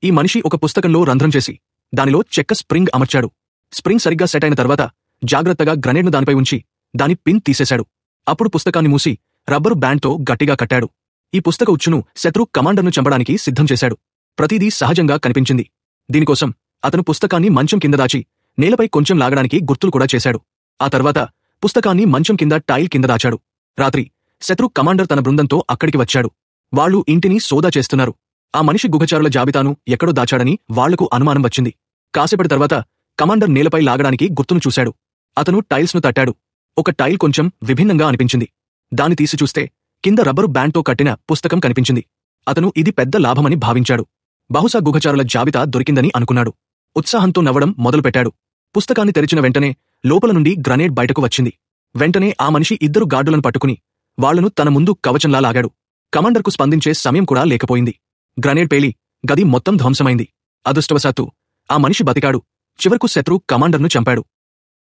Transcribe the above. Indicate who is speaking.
Speaker 1: ఈ మనిషి ఒక పుస్తకంలో రంధ్రం చేసి దానిలో చెక్క స్ప్రింగ్ అమర్చాడు. స్ప్రింగ్ సరిగ్గా సెట్ అయిన తర్వాత జాగ్రత్తగా గ్రనేడ్ను దానిపై ఉంచి దాని పిన్ తీసేశాడు. అప్పుడు పుస్తకాన్ని మూసి రబ్బరు బ్యాండ్తో గట్టిగా కట్టాడు. ఈ పుస్తక ఉచ్చును శత్రు కమాండర్ను చంపడానికి సిద్ధం చేశాడు. ప్రతిదీ సహజంగా కనిపించింది. దీనికోసం అతను పుస్తకాన్ని మంచం కింద దాచి నేలపై కొంచెం లాగడానికి గుర్తులు కూడా చేశాడు. ఆ తర్వాత పుస్తకాన్ని మంచం కింద టైల్ కింద దాచాడు. రాత్రి శత్రు కమాండర్ తన బృందంతో అక్కడికి వచ్చాడు. వాళ్లు ఇంటిని సోదా చేస్తున్నారు. ఆ మనిషి గుహచారుల జాబితాను ఎక్కడో దాచాడని వాళ్లకు అనుమానం వచ్చింది. కాసేపటి తర్వాత కమాండర్ నేలపై లాగడానికి గుర్తును చూశాడు. అతను టైల్స్ను తట్టాడు. ఒక టైల్ కొంచెం విభిన్నంగా అనిపించింది. దాన్ని తీసి చూస్తే కింద రబ్బరు బ్యాండ్తో కట్టిన పుస్తకం కనిపించింది. అతను ఇది పెద్ద లాభమని భావించాడు. బహుశా గుహచారుల జాబితా దొరికిందని అనుకున్నాడు. ఉత్సాహంతో నవ్వడం మొదలుపెట్టాడు. పుస్తకాన్ని తెరిచిన వెంటనే లోపల నుండి గ్రనేడ్ బయటకు వచ్చింది. వెంటనే ఆ మనిషి 2 గార్డులను పట్టుకుని వాళ్లను తన ముందు కవచంలా లాగాడు. కమాండర్కు స్పందించే సమయం కూడా లేకపోయింది. గ్రనేడ్ పేలి గది మొత్తం ధ్వంసమైంది. అదృష్టవశాత్తు ఆ మనిషి బతికాడు. చివరకు శత్రు కమాండర్ను చంపాడు.